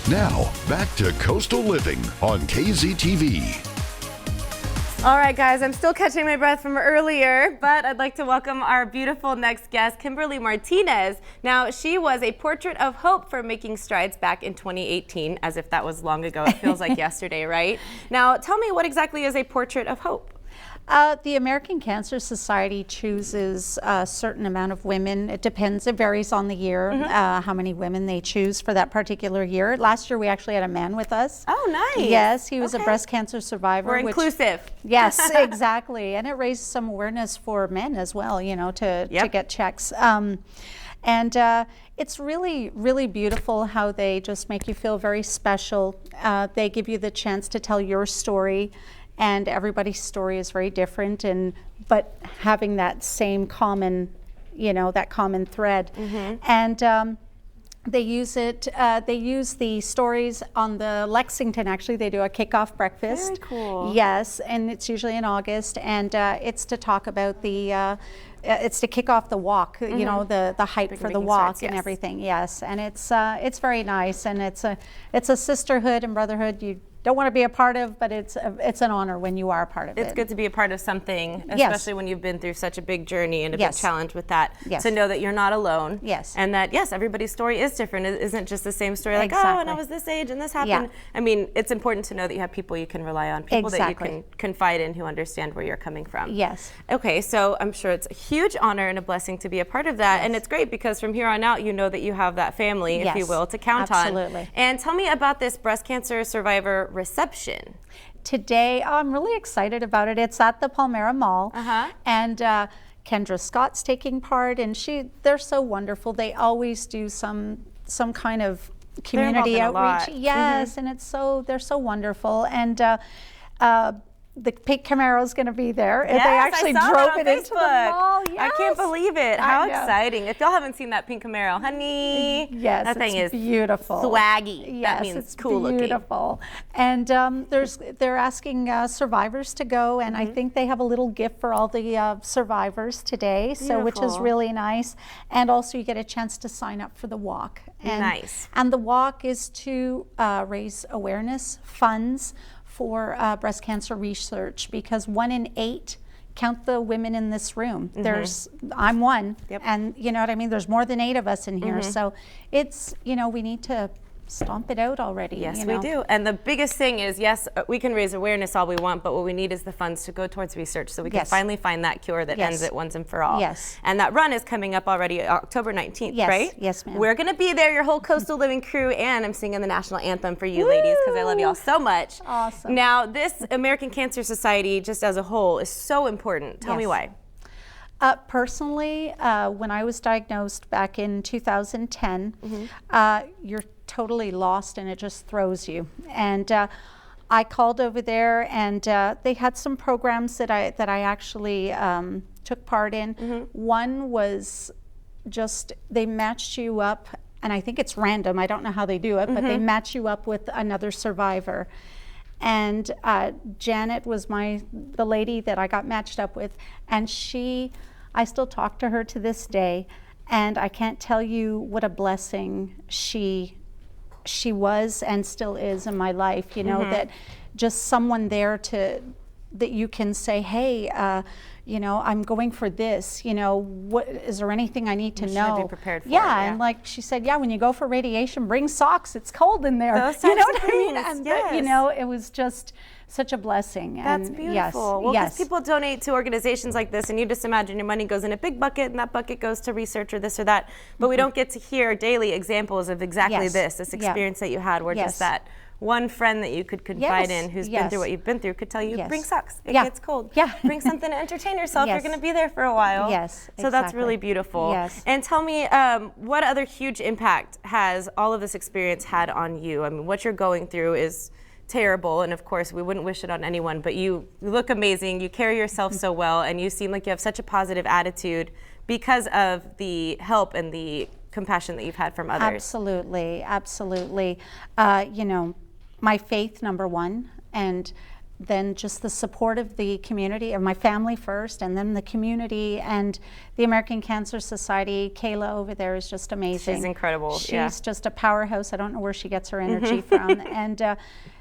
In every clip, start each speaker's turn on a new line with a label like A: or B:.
A: Now, back to Coastal Living on KZTV.
B: All right, guys, I'm still catching my breath from earlier, but I'd like to welcome our beautiful next guest, Kimberly Martinez. Now, she was a portrait of hope for making strides back in 2018, as if that was long ago. It feels like yesterday, right? Now, tell me, what exactly is a portrait of hope?
C: The American Cancer Society chooses a certain amount of women. It depends, it varies on the year, how many women they choose for that particular year. Last year we actually had a man with us.
B: Oh, nice.
C: Yes, he was a breast cancer survivor.
B: We're inclusive.
C: Yes, exactly. And it raised some awareness for men as well, you know, to get checks. It's really, really beautiful how they just make you feel very special. They give you the chance to tell your story. And everybody's story is very different, but having that same common, you know, that common thread. And they use it. They use the stories on the Lexington. Actually, they do a kickoff breakfast.
B: Very cool.
C: Yes, and it's usually in August, and it's to talk about the. It's to kick off the walk, you know, the hype for the walk and everything. Yes, and it's very nice, and it's a sisterhood and brotherhood you don't want to be a part of, but it's an honor when you are a part of it.
B: It's good to be a part of something, especially when you've been through such a big journey and a big challenge with that, to know that you're not alone. And that, everybody's story is different. It isn't just the same story like, oh, and I was this age and this happened. I mean, it's important to know that you have people you can rely on, people that you can confide in who understand where you're coming from. Okay, so I'm sure it's a huge honor and a blessing to be a part of that. And it's great because from here on out, you know that you have that family, if you will, to count on. And tell me about this breast cancer survivor reception.
C: Today, I'm really excited about it. It's at the Palmyra Mall, and Kendra Scott's taking part, and they're so wonderful. They always do some kind of community outreach. Yes, and they're so wonderful. And the pink Camaro is going to be there.
B: Yes,
C: they actually drove it into the mall. Yes.
B: I can't believe it. How exciting. If y'all haven't seen that pink Camaro, honey, that thing is
C: beautiful.
B: Swaggy.
C: Yes,
B: that means
C: it's
B: cool
C: beautiful.
B: Looking.
C: And they're asking survivors to go, and I think they have a little gift for all the survivors today, so which is really nice. And also you get a chance to sign up for the walk. And, And the walk is to raise awareness, funds for breast cancer research, because 1 in 8, count the women in this room. I'm one, and you know what I mean? There's more than 8 of us in here, so it's, you know, we need to stomp it out already.
B: Yes, we do. And the biggest thing is, yes, we can raise awareness all we want, but what we need is the funds to go towards research so we can finally find that cure that ends it once and for all. And that run is coming up already October 19th, right?
C: Yes, ma'am.
B: We're going to be there, your whole Coastal Living crew, and I'm singing the national anthem for you ladies because I love y'all so much.
C: Awesome.
B: Now, this American Cancer Society, just as a whole, is so important. Tell me why.
C: Personally, when I was diagnosed back in 2010, you're totally lost and it just throws you. And I called over there, and they had some programs that I actually took part in. One was just, they matched you up, and I think it's random, I don't know how they do it, but they match you up with another survivor. And Janet was the lady that I got matched up with, and I still talk to her to this day, and I can't tell you what a blessing she was and still is in my life, you know, that just someone there that you can say, hey, you know, I'm going for this, you know, what is there anything I need to know?
B: Be prepared for
C: and like she said, when you go for radiation, bring socks, it's cold in there.
B: Those
C: you know
B: what
C: I mean? And you know, it was just such a blessing.
B: That's beautiful. Well, because people donate to organizations like this, and you just imagine your money goes in a big bucket, and that bucket goes to research or this or that. But we don't get to hear daily examples of exactly this experience that you had, where just that one friend that you could confide in who's been through what you've been through could tell you, bring socks, it gets cold. Bring something to entertain yourself, you're going to be there for a while. So that's really beautiful. And tell me, what other huge impact has all of this experience had on you? I mean, what you're going through is terrible, and of course we wouldn't wish it on anyone, but you look amazing, you carry yourself so well, and you seem like you have such a positive attitude because of the help and the compassion that you've had from others.
C: Absolutely. You know, my faith, number one, and than just the support of the community, of my family first, and then the community and the American Cancer Society. Kayla over there is just amazing.
B: She's incredible.
C: She's just a powerhouse. I don't know where she gets her energy from. And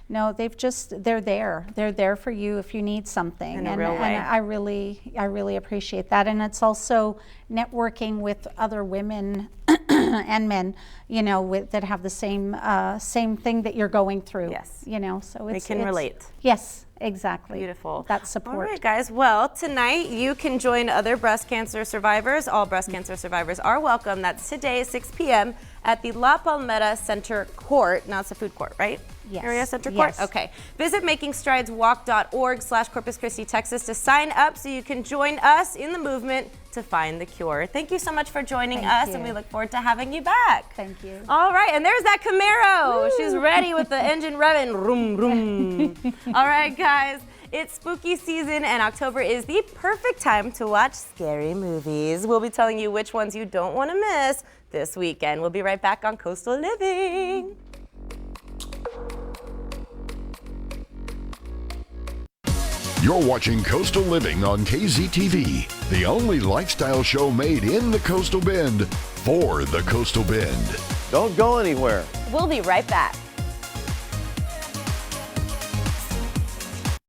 C: no, they're there. They're there for you if you need something.
B: In a real way.
C: And I really appreciate that. And it's also networking with other women and men, you know, that have the same thing that you're going through.
B: Yes.
C: You know, so
B: They can relate.
C: Yes, exactly.
B: Beautiful.
C: That support.
B: All right, guys. Well, tonight you can join other breast cancer survivors. All breast cancer survivors are welcome. That's today, 6 p.m. at the La Palmera Center Court. Now it's a food court, right?
C: Yes.
B: Area Center Court?
C: Yes.
B: Okay. Visit makingstrideswalk.org/Corpus Christi, Texas to sign up so you can join us in the movement to find the cure. Thank you so much for joining us, and we look forward to having you back.
C: Thank you.
B: All right, and there's that Camaro. Woo! She's ready with the engine revving. Vroom, vroom. All right, guys. It's spooky season, and October is the perfect time to watch scary movies. We'll be telling you which ones you don't want to miss this weekend. We'll be right back on Coastal Living.
A: You're watching Coastal Living on KZTV, the only lifestyle show made in the Coastal Bend for the Coastal Bend.
D: Don't go anywhere.
B: We'll be right back.